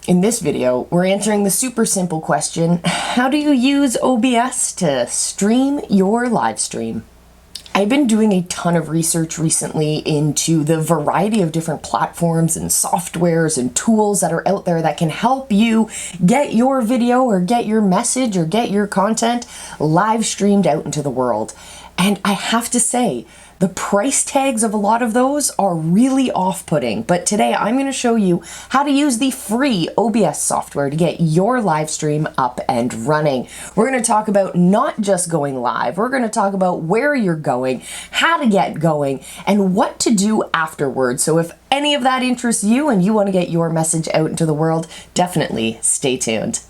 In this video, we're answering the super simple question, how do you use OBS to stream your live stream? I've been doing a ton of research recently into the variety of different platforms and softwares and tools that are out there that can help you get your video or get your message or get your content live streamed out into the world. And I have to say, the price tags of a lot of those are really off-putting, but today I'm going to show you how to use the free OBS software to get your live stream up and running. We're going to talk about not just going live, we're going to talk about where you're going, how to get going, and what to do afterwards. So if any of that interests you and you want to get your message out into the world, definitely stay tuned.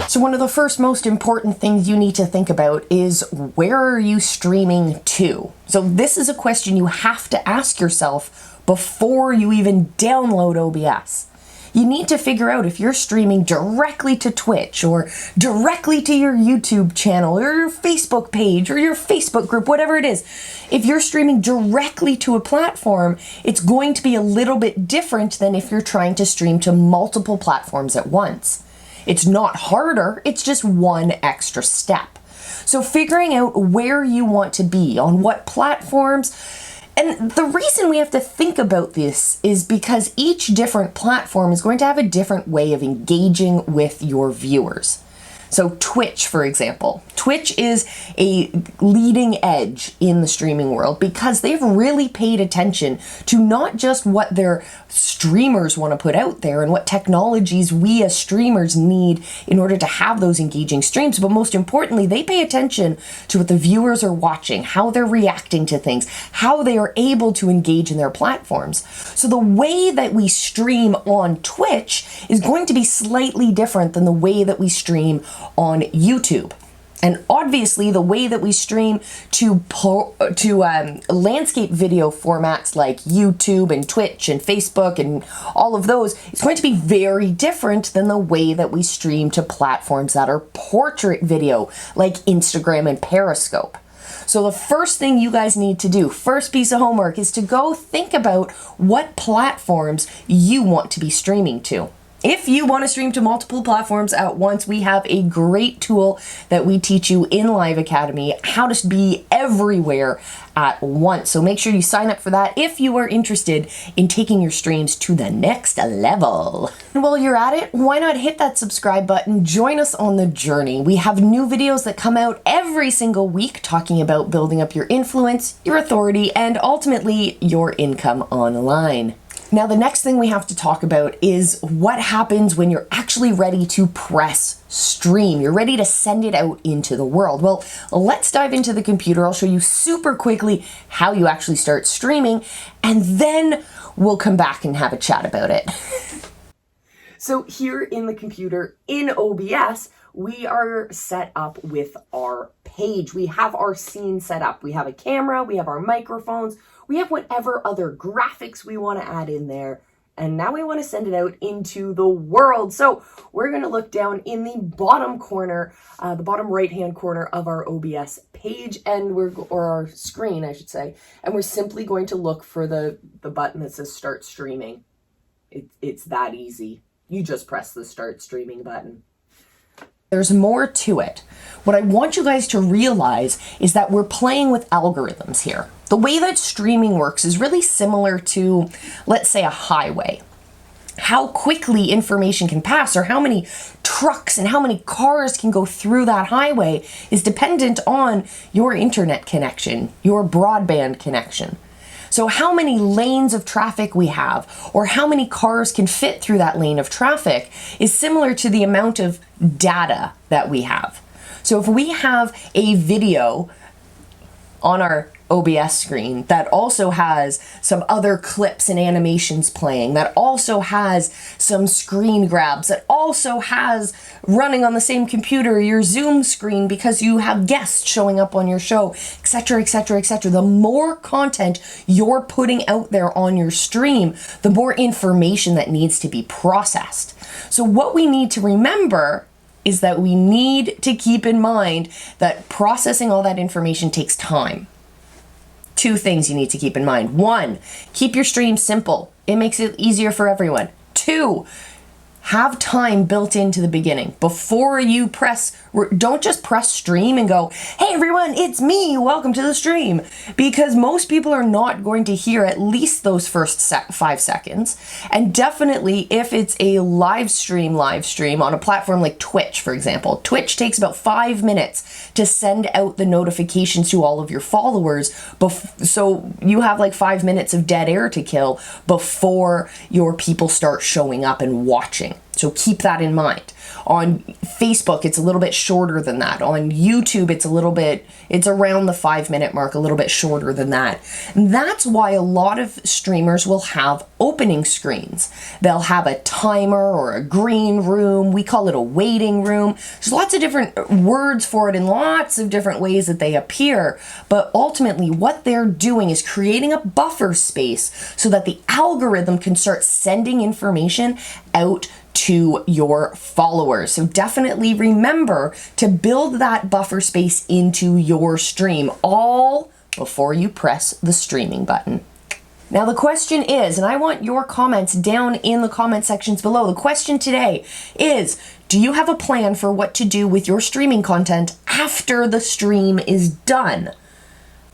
So one of the first most important things you need to think about is, where are you streaming to? So this is a question you have to ask yourself before you even download OBS. You need to figure out if you're streaming directly to Twitch or directly to your YouTube channel or your Facebook page or your Facebook group, whatever it is. If you're streaming directly to a platform, it's going to be a little bit different than if you're trying to stream to multiple platforms at once. It's not harder, it's just one extra step. So figuring out where you want to be, on what platforms, and the reason we have to think about this is because each different platform is going to have a different way of engaging with your viewers. So Twitch, for example. Twitch is a leading edge in the streaming world because they've really paid attention to not just what their streamers want to put out there and what technologies we as streamers need in order to have those engaging streams, but most importantly, they pay attention to what the viewers are watching, how they're reacting to things, how they are able to engage in their platforms. So the way that we stream on Twitch is going to be slightly different than the way that we stream on YouTube. And obviously the way that we stream to landscape video formats like YouTube and Twitch and Facebook and all of those is going to be very different than the way that we stream to platforms that are portrait video like Instagram and Periscope. So the first thing you guys need to do, first piece of homework, is to go think about what platforms you want to be streaming to. If you want to stream to multiple platforms at once, we have a great tool that we teach you in Live Academy, how to be everywhere at once. So make sure you sign up for that if you are interested in taking your streams to the next level. And while you're at it, why not hit that subscribe button? Join us on the journey. We have new videos that come out every single week talking about building up your influence, your authority, and ultimately your income online. Now, the next thing we have to talk about is what happens when you're actually ready to press stream. You're ready to send it out into the world. Well, let's dive into the computer. I'll show you super quickly how you actually start streaming, and then we'll come back and have a chat about it. So here in the computer, in OBS, we are set up with our page. We have our scene set up. We have a camera, we have our microphones, we have whatever other graphics we want to add in there. And now we want to send it out into the world. So we're going to look down in the bottom corner, the bottom right-hand corner of our OBS page, and or our screen, I should say. And we're simply going to look for the button that says Start Streaming. It's that easy. You just press the Start Streaming button. There's more to it. What I want you guys to realize is that we're playing with algorithms here. The way that streaming works is really similar to, let's say, a highway. How quickly information can pass, or how many trucks and how many cars can go through that highway, is dependent on your internet connection, your broadband connection. So how many lanes of traffic we have, or how many cars can fit through that lane of traffic, is similar to the amount of data that we have. So if we have a video on our OBS screen that also has some other clips and animations playing, that also has some screen grabs, that also has running on the same computer your Zoom screen because you have guests showing up on your show, etc., etc., etc. The more content you're putting out there on your stream, the more information that needs to be processed. So what we need to remember is that we need to keep in mind that processing all that information takes time. Two things you need to keep in mind. One, keep your stream simple. It makes it easier for everyone. Two, have time built into the beginning. Before you don't just press stream and go, hey everyone, it's me, welcome to the stream. Because most people are not going to hear at least those first 5 seconds. And definitely if it's a live stream on a platform like Twitch, for example. Twitch takes about 5 minutes to send out the notifications to all of your followers. So you have like 5 minutes of dead air to kill before your people start showing up and watching. So keep that in mind. On Facebook, it's a little bit shorter than that. On YouTube, it's around the 5 minute mark, a little bit shorter than that. And that's why a lot of streamers will have opening screens. They'll have a timer or a green room. We call it a waiting room. There's lots of different words for it and lots of different ways that they appear. But ultimately, what they're doing is creating a buffer space so that the algorithm can start sending information out to your followers. So definitely remember to build that buffer space into your stream, all before you press the streaming button. Now the question is, and I want your comments down in the comment sections below. The question today is, do you have a plan for what to do with your streaming content after the stream is done?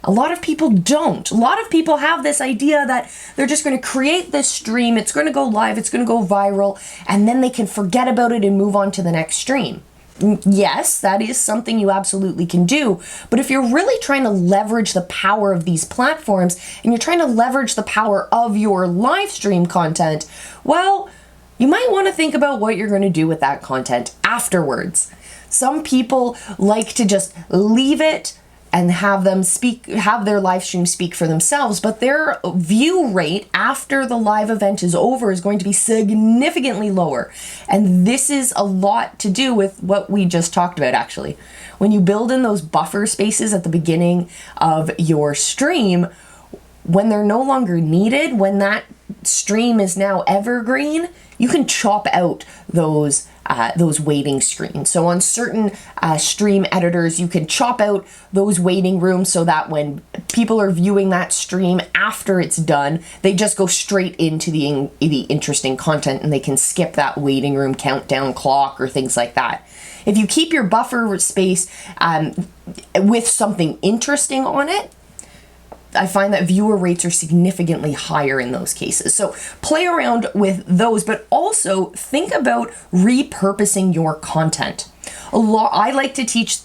A lot of people don't. A lot of people have this idea that they're just going to create this stream, it's going to go live, it's going to go viral, and then they can forget about it and move on to the next stream. Yes, that is something you absolutely can do, but if you're really trying to leverage the power of these platforms and you're trying to leverage the power of your live stream content, well, you might want to think about what you're going to do with that content afterwards. Some people like to just leave it and have their live stream speak for themselves, but their view rate after the live event is over is going to be significantly lower. And this is a lot to do with what we just talked about, actually. When you build in those buffer spaces at the beginning of your stream, when they're no longer needed, when that stream is now evergreen, you can chop out those waiting screens. So on certain stream editors, you can chop out those waiting rooms so that when people are viewing that stream after it's done, they just go straight into the interesting content and they can skip that waiting room countdown clock or things like that. If you keep your buffer space with something interesting on it, I find that viewer rates are significantly higher in those cases. So play around with those, but also think about repurposing your content. I like to teach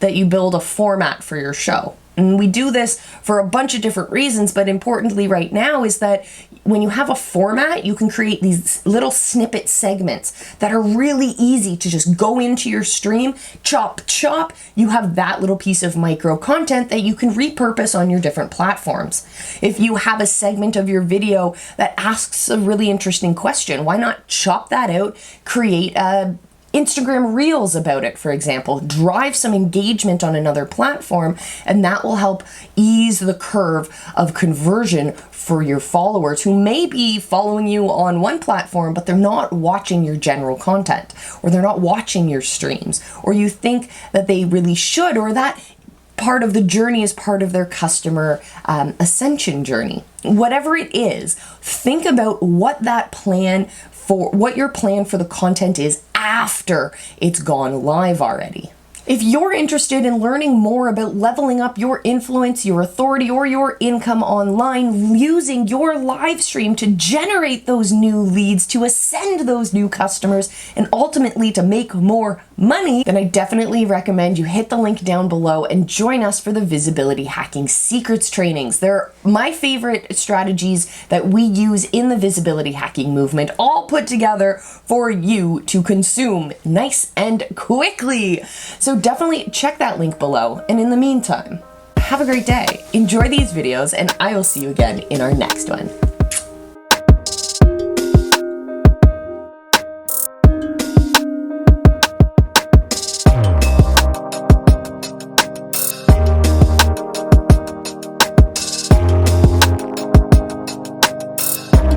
that you build a format for your show. And we do this for a bunch of different reasons, but importantly right now is that when you have a format, you can create these little snippet segments that are really easy to just go into your stream, chop, you have that little piece of micro content that you can repurpose on your different platforms. If you have a segment of your video that asks a really interesting question, why not chop that out, create a Instagram Reels about it, for example, drive some engagement on another platform, and that will help ease the curve of conversion for your followers who may be following you on one platform, but they're not watching your general content, or they're not watching your streams, or you think that they really should, or that part of the journey is part of their customer ascension journey. Whatever it is, think about what your plan for the content is after it's gone live already. If you're interested in learning more about leveling up your influence, your authority, or your income online using your live stream to generate those new leads, to ascend those new customers, and ultimately to make more money, then I definitely recommend you hit the link down below and join us for the Visibility Hacking Secrets trainings. They're my favorite strategies that we use in the visibility hacking movement, all put together for you to consume nice and quickly. So definitely check that link below. And in the meantime, have a great day. Enjoy these videos, and I will see you again in our next one.